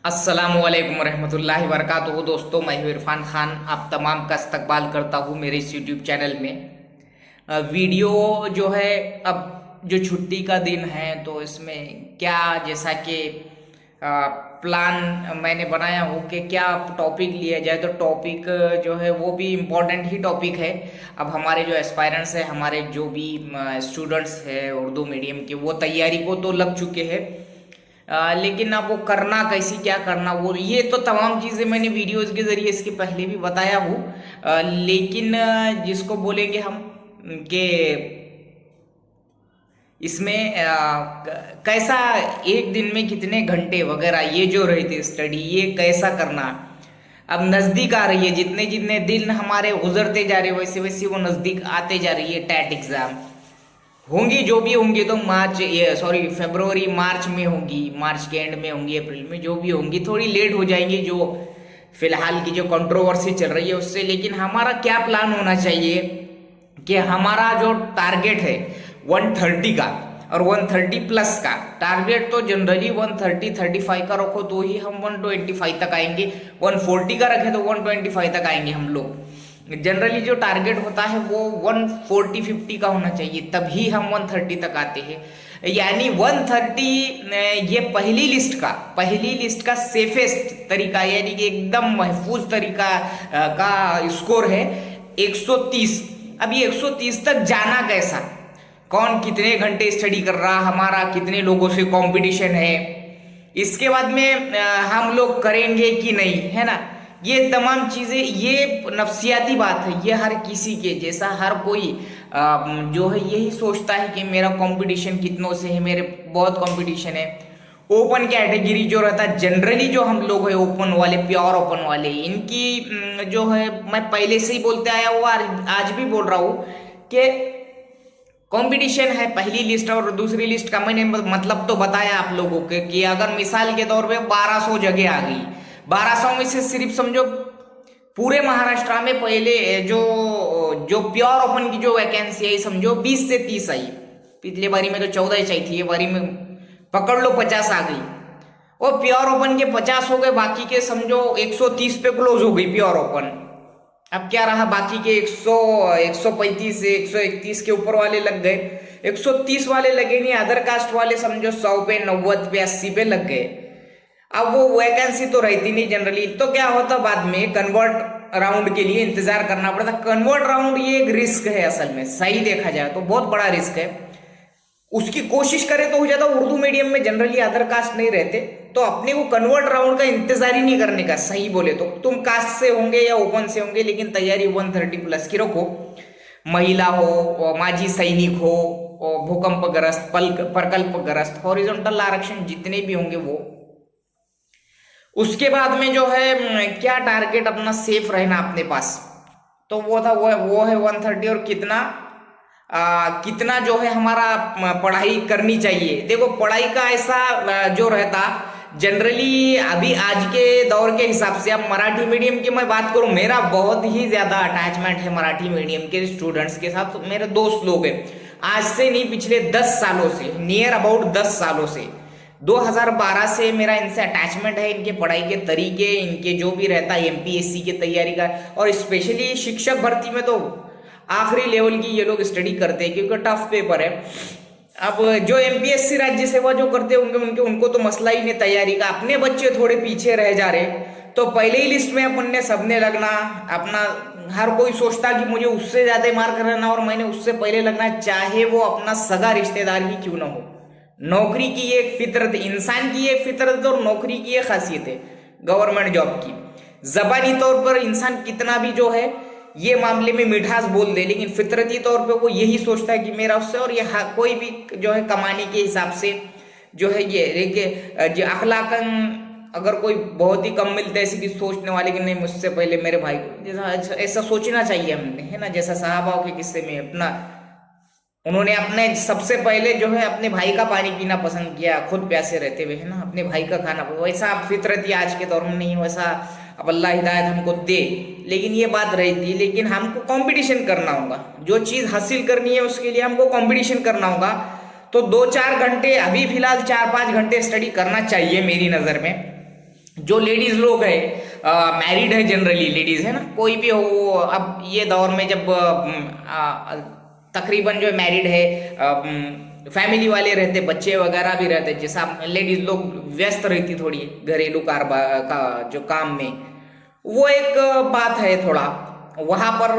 अस्सलामुअलैकुम रहमतुल्लाहि वबरकातुहू। दोस्तों, मैं हूं इरफान खान, आप तमाम का इस्तकबाल करता हूं मेरे इस यूट्यूब चैनल में। वीडियो जो है, अब जो छुट्टी का दिन है तो इसमें क्या, जैसा कि प्लान मैंने बनाया हो कि क्या टॉपिक लिया जाए, तो टॉपिक जो है वो भी इम्पोर्टेंट ही टॉपिक है। अब हमारे जो एस्पायरेंट्स हैं, हमारे जो भी स्टूडेंट्स हैं उर्दू मीडियम के, वो तैयारी को तो लग चुके हैं, लेकिन अब वो करना कैसी, क्या करना, वो ये तो तमाम चीज़ें मैंने वीडियोस के ज़रिए इसके पहले भी बताया हूँ। लेकिन जिसको बोलेंगे हम कि इसमें कैसा एक दिन में कितने घंटे वगैरह, ये जो रही थी स्टडी, ये कैसा करना। अब नज़दीक आ रही है, जितने जितने दिन हमारे गुजरते जा रहे हैं वैसे वैसे वो नज़दीक आते जा रही है। टैट एग्ज़ाम होंगी, जो भी होंगी तो फरवरी मार्च में होंगी, मार्च के एंड में होंगी, अप्रैल में जो भी होंगी, थोड़ी लेट हो जाएंगी जो फिलहाल की जो कंट्रोवर्सी चल रही है उससे। लेकिन हमारा क्या प्लान होना चाहिए कि हमारा जो टारगेट है 130 का और 130 प्लस का टारगेट, तो जनरली 130-135 का रखो तो ही हम 125 तक आएंगे। 140 का रखें तो 125 तक आएंगे हम लोग। जनरली जो टारगेट होता है वो 140-50 का होना चाहिए, तभी हम 130 तक आते हैं। यानी 130 ये पहली लिस्ट का सेफेस्ट तरीका, यानी कि एकदम महफूज तरीका का स्कोर है 130। अब ये 130 तक जाना कैसा, कौन कितने घंटे स्टडी कर रहा, हमारा कितने लोगों से कंपटीशन है, इसके बाद में हम लोग करेंगे कि नहीं, है ना। ये तमाम चीज़ें, ये नफ्सियाती बात है, ये हर किसी के जैसा हर कोई जो है यही सोचता है कि मेरा कंपटीशन कितनों से है, मेरे बहुत कंपटीशन है। ओपन कैटेगरी जो रहता है, जनरली जो हम लोग है ओपन वाले, प्योर ओपन वाले, इनकी जो है मैं पहले से ही बोलते आया हूँ, आज भी बोल रहा हूँ कि कंपटीशन है। पहली लिस्ट और दूसरी लिस्ट का मैंने मतलब तो बताया आप लोगों के कि अगर मिसाल के तौर पे 1200 जगह आ गई, 1200 में से सिर्फ समझो पूरे महाराष्ट्र में पहले जो प्योर ओपन की जो वैकेंसी आई, समझो 20 से 30 आई। पिछले बारी में तो 14 ही चाहिए थी, ये बारी में पकड़ लो 50 आ गई। और प्योर ओपन के 50 हो गए, बाकी के समझो 130 पे क्लोज हो गई प्योर ओपन। अब क्या रहा, बाकी के 135 से 131 के ऊपर वाले लग गए, 130 वाले लगे नहीं, अदर कास्ट वाले समझो 100 पे, 90 पे, 80 पे लग गए। अब वो वैकेंसी तो रहती नहीं जनरली, तो क्या होता, बाद में कन्वर्ट राउंड के लिए इंतजार करना पड़ता। कन्वर्ट राउंड ये एक रिस्क है, असल में सही देखा जाए तो बहुत बड़ा रिस्क है। उसकी कोशिश करें तो हो जाता। उर्दू मीडियम में जनरली अदर कास्ट नहीं रहते, तो अपने को कन्वर्ट राउंड का इंतजार ही नहीं करने का। सही बोले तो तुम कास्ट से होंगे या ओपन से होंगे, लेकिन तैयारी 130 प्लस की रखो। महिला हो, माजी सैनिक हो, भूकंपग्रस्त, प्रकल्पग्रस्त, हॉरिजॉन्टल आरक्षण जितने भी होंगे वो। उसके बाद में जो है क्या टारगेट अपना सेफ रहना अपने पास, तो वो था वो है 130। और कितना जो है हमारा पढ़ाई करनी चाहिए। देखो, पढ़ाई का ऐसा जो रहता जनरली अभी आज के दौर के हिसाब से, अब मराठी मीडियम की मैं बात करूं, मेरा बहुत ही ज्यादा अटैचमेंट है मराठी मीडियम के स्टूडेंट्स के साथ। तो मेरे दोस्त लोग हैं, आज से नहीं पिछले 10 सालों से, नियर अबाउट 10 सालों से, 2012 से मेरा इनसे अटैचमेंट है। इनके पढ़ाई के तरीके, इनके जो भी रहता है एमपीएससी की तैयारी का, और स्पेशली शिक्षक भर्ती में तो आखिरी लेवल की ये लोग स्टडी करते हैं, क्योंकि टफ पेपर है। अब जो एमपीएससी राज्य सेवा जो करते होंगे उनको तो मसला ही नहीं तैयारी का। अपने बच्चे थोड़े पीछे रह जा रहे, तो पहले ही लिस्ट में अपन ने सबने लगना। अपना हर कोई सोचता कि मुझे उससे ज्यादा मार्क रहना और मैंने उससे पहले लगना, चाहे वो अपना सगा रिश्तेदार ही क्यों ना हो। नौकरी की एक फितरत, इंसान की एक फितरत, और नौकरी की एक खासियत है गवर्नमेंट जॉब की। जबानी तौर पर इंसान कितना भी जो है ये मामले में मिठास बोल दे, लेकिन फितरती तौर पे वो यही सोचता है कि मेरा उससे, और ये कोई भी जो है कमाने के हिसाब से जो है ये अखलाकन अगर कोई बहुत ही कम मिलता है ऐसी भी सोचने वाले कि नहीं मुझसे पहले मेरे भाई को, जैसा ऐसा सोचना चाहिए हमने, है ना। जैसा साहबाओं के किस्से में अपना उन्होंने अपने सबसे पहले जो है अपने भाई का पानी पीना पसंद किया, खुद प्यासे रहते हुए, है ना, अपने भाई का खाना। वैसा फितरती आज के दौर में नहीं, वैसा अब अल्लाह हिदायत हमको दे। लेकिन ये बात रहती है, लेकिन हमको कंपटीशन करना होगा। जो चीज़ हासिल करनी है उसके लिए हमको कंपटीशन करना होगा। तो 2-4 घंटे, अभी फिलहाल 4-5 घंटे स्टडी करना चाहिए मेरी नज़र में। जो लेडीज लोग है, मैरिड है, जनरली लेडीज है ना, कोई भी हो, अब ये दौर में जब तकरीबन जो मैरिड है, फैमिली वाले रहते, बच्चे वगैरह भी रहते, जैसा लेडीज लोग व्यस्त रहती थोड़ी घरेलू कारोबार का जो काम में, वो एक बात है थोड़ा वहां पर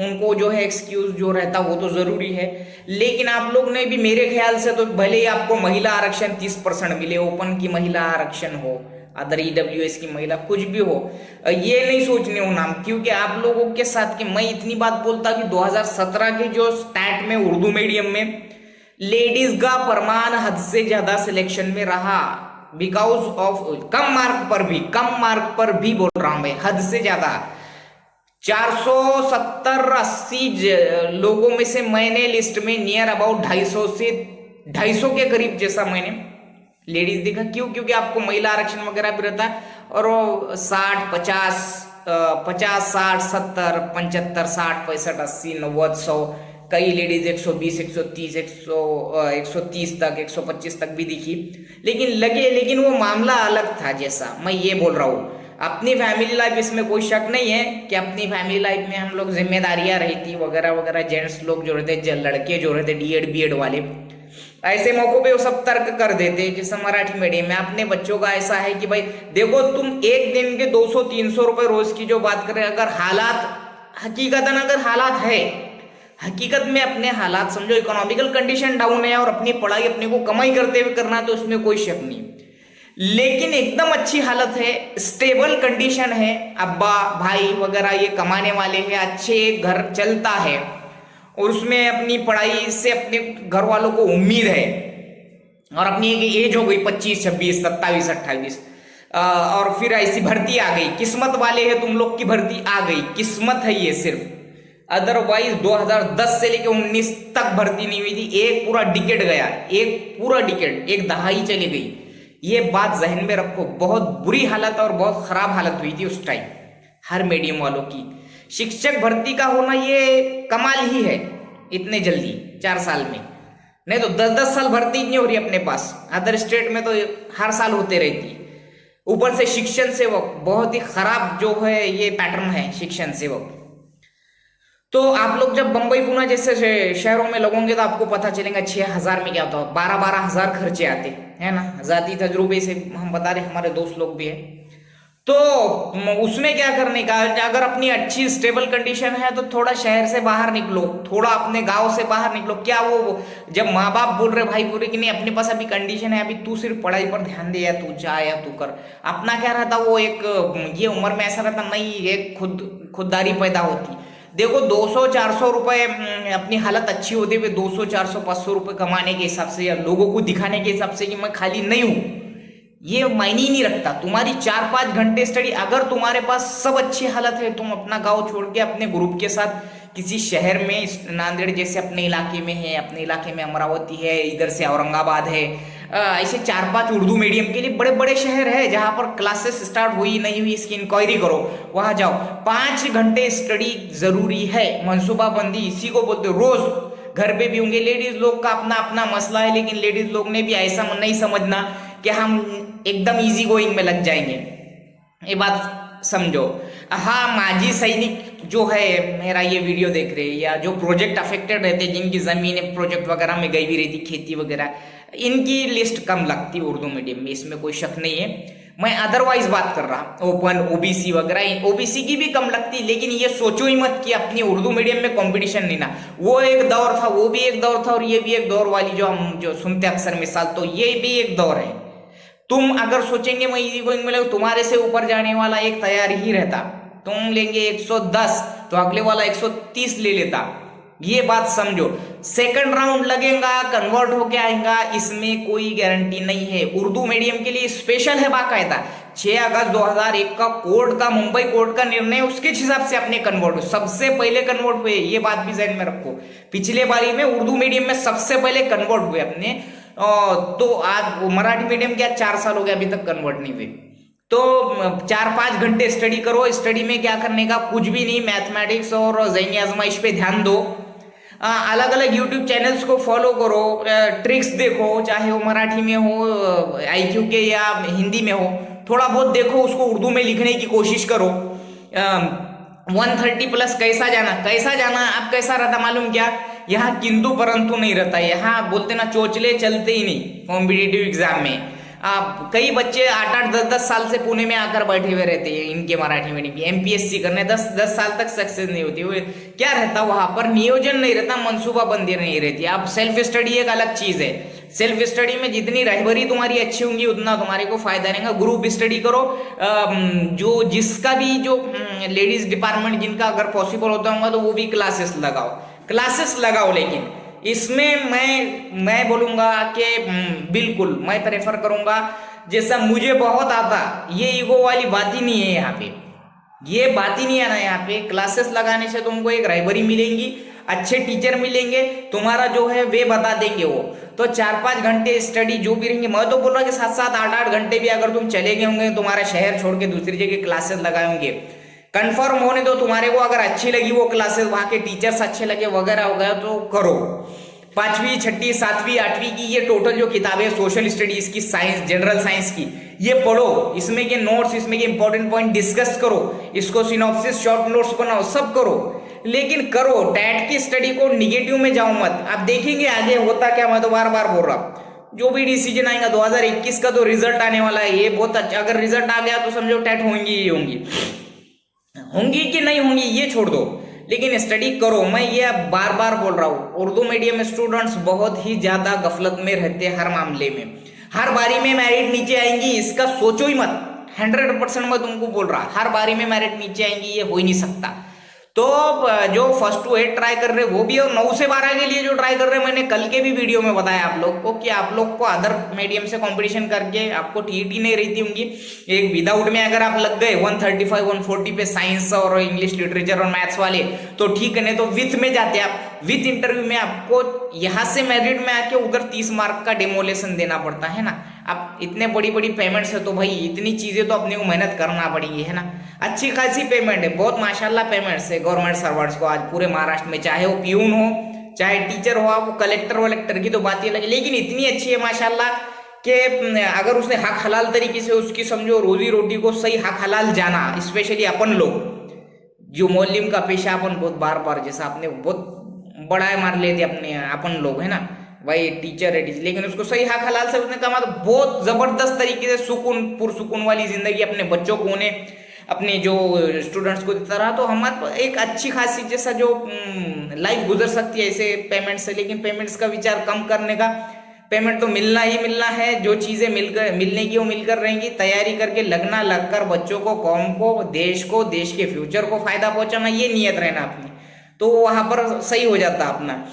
उनको जो है एक्सक्यूज जो रहता वो तो जरूरी है। लेकिन आप लोग ने भी मेरे ख्याल से तो भले ही आपको महिला आरक्षण 30% मिले, ओपन की महिला आरक्षण हो, अदर ईडब्ल्यूएस की महिला कुछ भी हो, ये नहीं सोचने हो नाम, क्योंकि आप लोगों के साथ कि मैं इतनी बात बोलता कि 2017 के जो स्टैट में उर्दू मीडियम में लेडीज का प्रमाण हद से ज्यादा सिलेक्शन में रहा, बिकॉज ऑफ कम मार्क पर भी बोल रहा हूं मैं, हद से ज्यादा 470-80 लोगों में से मैंने लिस्ट में नियर अबाउट 250 के करीब जैसा मैंने लेडीज देखा। क्यों? क्योंकि आपको महिला आरक्षण वगैरह भी रहता है, और वो 60-50 60 70 75 60 65 80 90 100, कई लेडीज 120 130 130 तक 125 तक भी दिखी, लेकिन वो मामला अलग था। जैसा मैं ये बोल रहा हूँ, अपनी फैमिली लाइफ, इसमें कोई शक नहीं है कि अपनी फैमिली लाइफ में हम लोग जिम्मेदारियां रहती वगैरह वगैरह, जेंट्स लोग जो रहते, लड़के जो रहते डीएड बीएड वाले, ऐसे मौकों पे वो सब तर्क कर देते। जैसे मराठी मीडियम में अपने बच्चों का ऐसा है कि भाई देखो, तुम एक दिन के 200-300 रुपए रोज की जो बात करें, अगर हालात हकीकतन अगर हालात है, हकीकत में अपने हालात समझो, इकोनॉमिकल कंडीशन डाउन है और अपनी पढ़ाई अपने को कमाई करते हुए करना, तो उसमें कोई शक नहीं। लेकिन एकदम अच्छी हालत है, स्टेबल कंडीशन है, अब्बा भाई वगैरह ये कमाने वाले हैं, अच्छे घर चलता है, और उसमें अपनी पढ़ाई से अपने घर वालों को उम्मीद है, और अपनी एक एज हो गई 25 26 27 28, और फिर ऐसी भर्ती आ गई, किस्मत वाले हैं तुम लोग की, भर्ती आ गई, किस्मत है ये सिर्फ, अदरवाइज 2010 से लेकर 19 तक भर्ती नहीं हुई थी। एक पूरा डिकेड गया, एक पूरा डिकेड, एक दहाई चली गई। ये बात जहन में रखो, बहुत बुरी हालत और बहुत खराब हालत हुई थी उस टाइम हर मीडियम वालों की। शिक्षक भर्ती का होना ये कमाल ही है, इतने जल्दी 4 साल में, नहीं तो 10-10 साल भर्ती नहीं हो रही अपने पास। अदर स्टेट में तो हर साल होते रहती। ऊपर से शिक्षण सेवक बहुत ही खराब जो है ये पैटर्न है शिक्षण सेवक। तो आप लोग जब बंबई पुणे जैसे शहरों में लगोगे तो आपको पता चलेगा 6,000 में क्या होता है, 12-12 हजार खर्चे आते है ना। जाती तजुर्बे से हम बता रहे, हमारे दोस्त लोग भी है। तो उसमें क्या करने का, अगर अपनी अच्छी स्टेबल कंडीशन है तो थोड़ा शहर से बाहर निकलो, थोड़ा अपने गांव से बाहर निकलो। क्या वो जब माँ बाप बोल रहे भाई पूरे कि नहीं अपने पास अभी कंडीशन है, अभी तू सिर्फ पढ़ाई पर ध्यान दे, या तू जा या तू कर, अपना क्या रहता वो एक ये उम्र में ऐसा रहता नहीं, एक खुददारी पैदा होती। देखो 200-400 रुपए अपनी हालत अच्छी होते हुए 200-400-500 रुपए कमाने के हिसाब से, या लोगों को दिखाने के हिसाब से कि मैं खाली नहीं हूं, ये मायने ही नहीं रखता। तुम्हारी 4-5 घंटे स्टडी, अगर तुम्हारे पास सब अच्छी हालत है, तुम अपना गांव छोड़ के अपने ग्रुप के साथ किसी शहर में, नांदेड़ जैसे अपने इलाके में है, अपने इलाके में अमरावती है, इधर से औरंगाबाद है, ऐसे 4-5 उर्दू मीडियम के लिए बड़े बड़े शहर है जहां पर क्लासेस स्टार्ट हुई नहीं हुई इसकी इंक्वायरी करो, वहां जाओ। 5 घंटे स्टडी जरूरी है, मनसूबाबंदी इसी को बोलते। रोज घर पे भी होंगे, लेडीज लोग का अपना अपना मसला है, लेकिन लेडीज लोग ने भी ऐसा नहीं समझना कि हम एकदम इजी गोइंग में लग जाएंगे, ये बात समझो। हाँ, माजी सैनिक जो है मेरा ये वीडियो देख रहे हैं, या जो प्रोजेक्ट अफेक्टेड रहते, जिनकी जमीन प्रोजेक्ट वगैरह में गई भी रहती, खेती वगैरह, इनकी लिस्ट कम लगती उर्दू मीडियम में, इसमें कोई शक नहीं है। मैं अदरवाइज बात कर रहा, ओपन ओबीसी वगैरह, ओबीसी की भी कम लगती, लेकिन ये सोचो ही मत कि अपनी उर्दू मीडियम में कंपटीशन नहीं ना। वो एक दौर था, वो भी एक दौर था, और ये भी एक दौर वाली जो हम जो सुनते अक्सर मिसाल, तो ये भी एक दौर है। तुम अगर सोचेंगे मैं इजी गोइंग में, तुम्हारे से ऊपर जाने वाला एक तैयार ही रहता। तुम लेंगे 110 तो अगले वाला 130 ले लेता, ये बात समझो। सेकंड राउंड लगेगा, कन्वर्ट होके आएगा, इसमें कोई गारंटी नहीं है। उर्दू मीडियम के लिए स्पेशल है बाकायदा, 6 अगस्त 2001 का कोर्ट का, मुंबई कोर्ट का निर्णय, उसके हिसाब से अपने कन्वर्ट हुए, सबसे पहले कन्वर्ट हुए, ये बात भी ध्यान में रखो। पिछले बारी में उर्दू मीडियम में सबसे पहले कन्वर्ट हुए अपने, तो आज मराठी मीडियम क्या 4 साल हो गया अभी तक कन्वर्ट नहीं हुए। तो 4-5 घंटे स्टडी करो। स्टडी में क्या करने का, कुछ भी नहीं, मैथमेटिक्स और ज़हनी आजमाइश पे ध्यान दो। अलग अलग यूट्यूब चैनल्स को फॉलो करो, ट्रिक्स देखो, चाहे वो मराठी में हो, IQ के या हिंदी में हो, थोड़ा बहुत देखो, उसको उर्दू में लिखने की कोशिश करो। 130 प्लस कैसा जाना आप कैसा रहता मालूम क्या? यहाँ किंतु परंतु नहीं रहता, यहाँ बोलते ना चोचले चलते ही नहीं कॉम्पिटिटिव एग्जाम में। कई बच्चे 8-8 10-10 साल से पुणे में आकर बैठे हुए रहते हैं इनके मराठी मीडियम की एमपीएससी करने, 10 साल तक सक्सेस नहीं होती। वो क्या रहता वहां पर? नियोजन नहीं रहता, मनसूबाबंदी नहीं रहती। अब सेल्फ स्टडी एक अलग चीज है। सेल्फ स्टडी में जितनी रहबरी तुम्हारी अच्छी होंगी उतना तुम्हारे को फायदा रहेगा। ग्रुप स्टडी करो, जो जिसका भी जो लेडीज डिपार्टमेंट जिनका अगर पॉसिबल होता होगा तो वो भी क्लासेस लगाओ। लेकिन इसमें मैं बोलूंगा कि बिल्कुल मैं प्रेफर करूंगा जैसा मुझे बहुत आता। ये ईगो वाली बात ही नहीं है यहाँ पे, ये बात ही नहीं है ना यहाँ पे। क्लासेस लगाने से तुमको एक राइबरी मिलेंगी, अच्छे टीचर मिलेंगे, तुम्हारा जो है वे बता देंगे वो। तो 4-5 घंटे स्टडी जो भी रहेंगे, मैं तो बोल रहा हूँ कि 7-7 8-8 घंटे भी अगर तुम चले गए होंगे तुम्हारा शहर छोड़ के दूसरी जगह क्लासेस लगाए होंगे, कंफर्म होने दो तुम्हारे को। अगर अच्छी लगी वो क्लासेस, वहां के टीचर्स अच्छे लगे वगैरह वगैरह तो करो। 5वीं 6वीं 7वीं 8वीं की ये टोटल जो किताबें सोशल स्टडीज की, साइंस जनरल साइंस की, ये पढ़ो। इसमें के नोट्स, इसमें के इंपॉर्टेंट पॉइंट डिस्कस करो, इसको सिनॉप्सिस शॉर्ट नोट्स बनाओ, सब करो। लेकिन करो, टैट की स्टडी को निगेटिव में जाओ मत। आप देखेंगे आगे होता क्या, मैं तो बार बार बोल रहा हूँ। जो भी डिसीजन आएगा 2021 का तो रिजल्ट आने वाला है, ये बहुत अच्छा। अगर रिजल्ट आ गया तो समझो टैट होंगी कि नहीं होंगी ये छोड़ दो, लेकिन स्टडी करो। मैं ये बार बार बोल रहा हूँ, उर्दू मीडियम स्टूडेंट्स बहुत ही ज्यादा गफलत में रहते हैं हर मामले में। हर बारी में मेरिट नीचे आएंगी इसका सोचो ही मत। 100% मैं तुमको बोल रहा, हर बारी में मेरिट नीचे आएंगी ये हो ही नहीं सकता। तो जो 1st to 8 ट्राई कर रहे वो भी, और 9 से 12 के लिए जो ट्राई कर रहे हैं, मैंने कल के भी वीडियो में बताया आप लोग को कि आप लोग को अदर मीडियम से कंपटीशन करके आपको टीईटी नहीं रहती होंगी। एक विदाउट में अगर आप लग गए 135 140 पे साइंस और इंग्लिश लिटरेचर और मैथ्स वाले तो ठीक है, नहीं तो विथ में जाते आप। विथ इंटरव्यू में आपको यहाँ से मेरिट में आके उधर 30 मार्क का डेमोलेशन देना पड़ता है ना। अब इतने बड़ी बड़ी पेमेंट्स है तो भाई इतनी चीजें तो अपने को मेहनत करना पड़ेगी, है ना। अच्छी खासी पेमेंट है, बहुत माशाल्लाह पेमेंट्स है गवर्नमेंट सर्वेंट्स को आज पूरे महाराष्ट्र में। चाहे वो प्यून हो, चाहे टीचर हो, आप कलेक्टर वलेक्टर की तो बात ही अलग है, लेकिन इतनी अच्छी है माशाल्लाह कि अगर उसने हक हलाल तरीके से उसकी समझो रोजी रोटी को सही हक हलाल जाना। स्पेशली अपन लोग जो मौलिम का पेशा अपन बहुत बार बार जैसा आपने बहुत बड़ा मार लेते अपने अपन लोग, है ना भाई टीचर है टीचर, लेकिन उसको सही हक हलाल से उसने कमा तो बहुत जबरदस्त तरीके से सुकून पुरसुकून वाली जिंदगी अपने बच्चों को, उन्हें अपने जो स्टूडेंट्स को देता रहा, तो हमारे एक अच्छी खासी जैसा जो लाइफ गुजर सकती है ऐसे पेमेंट से। लेकिन पेमेंट्स का विचार कम करने का, पेमेंट तो मिलना ही मिलना है, जो चीजें मिलकर मिलने की वो मिलकर रहेंगी। तैयारी करके लगना, लगकर बच्चों को, कौम को, देश के फ्यूचर को फायदा पहुंचाना, ये नियत रहना अपनी, तो वहां पर सही हो जाता अपना।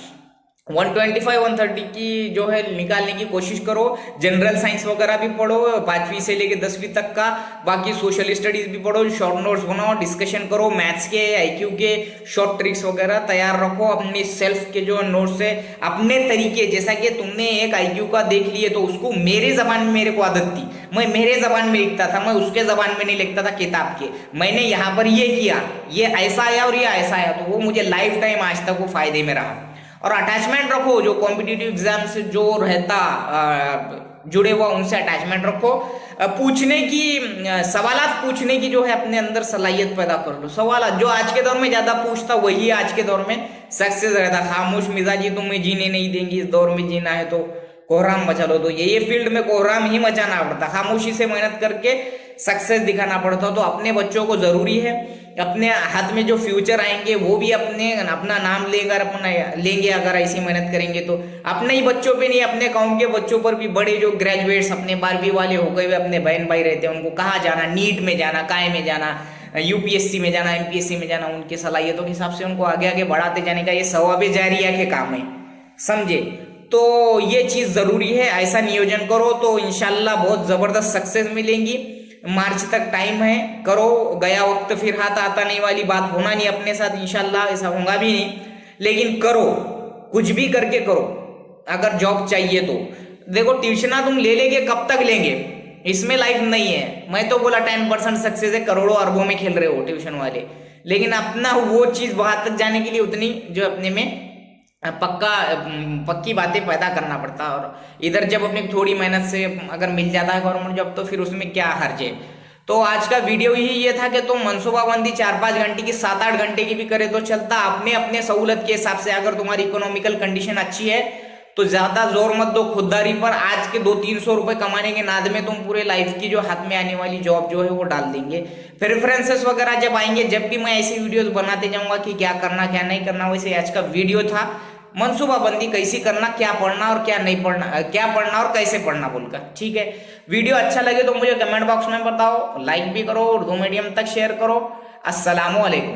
125 130 की जो है निकालने की कोशिश करो। जनरल साइंस वगैरह भी पढ़ो 5वीं से लेके 10वीं तक का, बाकी सोशल स्टडीज भी पढ़ो, शॉर्ट नोट्स बनाओ, डिस्कशन करो, मैथ्स के आईक्यू के शॉर्ट ट्रिक्स वगैरह तैयार रखो। अपने सेल्फ के जो नोट्स है अपने तरीके, जैसा कि तुमने एक आईक्यू का देख लिए तो उसको मेरे जबान में, मेरे को आदत थी मैं मेरे जबान में लिखता था, मैं उसके जबान में नहीं लिखता था किताब के। मैंने यहाँ पर ये किया, ये ऐसा आया और ये ऐसा आया, तो वो मुझे लाइफ टाइम आज तक वो फायदे में रहा। और अटैचमेंट रखो, जो कॉम्पिटिटिव एग्जाम से जो रहता जुड़े हुआ उनसे अटैचमेंट रखो। पूछने की, सवालात पूछने की जो है अपने अंदर सलाहियत पैदा कर लो। सवाल जो आज के दौर में ज्यादा पूछता वही आज के दौर में सक्सेस रहता। खामोश मिजाजी तुम्हें जीने नहीं देंगी, इस दौर में जीना है तो कोहराम मचा लो। तो ये फील्ड में कोहराम ही मचाना पड़ता, खामोशी से मेहनत करके सक्सेस दिखाना पड़ता। तो अपने बच्चों को जरूरी है, अपने हाथ में जो फ्यूचर आएंगे वो भी अपना नाम लेंगे अगर ऐसी मेहनत करेंगे तो। अपने ही बच्चों पे नहीं, अपने गांव के बच्चों पर भी, बड़े जो ग्रेजुएट्स अपने 12वीं वाले हो गए, अपने बहन भाई रहते हैं, उनको कहाँ जाना, नीट में जाना, काय में जाना, यूपीएससी में जाना, एमपीएससी में जाना, उनकी सलाहियतों के हिसाब से उनको आगे आगे बढ़ाते जाने का ये सवाबे जारिया के काम है, समझे। तो ये चीज जरूरी है, ऐसा नियोजन करो तो इंशाल्लाह बहुत जबरदस्त सक्सेस मिलेंगी। मार्च तक टाइम है, करो। गया वक्त फिर हाथ आता नहीं वाली बात होना नहीं अपने साथ, इंशाल्लाह ऐसा होगा भी नहीं, लेकिन करो, कुछ भी करके करो। अगर जॉब चाहिए तो देखो, ट्यूशना तुम ले लेंगे कब तक लेंगे, इसमें लाइफ नहीं है। मैं तो बोला 10% सक्सेस है, करोड़ों अरबों में खेल रहे हो ट्यूशन वाले, लेकिन अपना वो चीज वहां तक जाने के लिए उतनी जो अपने में पक्की बातें पैदा करना पड़ता है। और इधर जब अपनी थोड़ी मेहनत से अगर मिल जाता है गवर्नमेंट जॉब तो फिर उसमें क्या हर्ज है। तो आज का वीडियो ही ये था कि तुम मनसूबाबंदी 4-5 घंटे की, 7-8 घंटे की भी करे तो चलता, अपने अपने सहूलत के हिसाब से। अगर तुम्हारी इकोनॉमिकल कंडीशन अच्छी है तो ज्यादा जोर मत दो खुददारी पर। आज के 200-300 रुपए कमाने के नाद में तुम पूरे लाइफ की जो हाथ में आने वाली जॉब जो है वो डाल देंगे। प्रेफरेंसेस वगैरह जब आएंगे, जब भी मैं ऐसी वीडियोस बनाते जाऊंगा कि क्या करना क्या नहीं करना, वैसे आज का वीडियो था मनसूबाबंदी कैसी करना, क्या पढ़ना और क्या नहीं पढ़ना, क्या पढ़ना और कैसे पढ़ना बोलकर। ठीक है, वीडियो अच्छा लगे तो मुझे कमेंट बॉक्स में बताओ, लाइक भी करो, उर्दू मीडियम तक शेयर करो। अस्सलामु अलैकुम।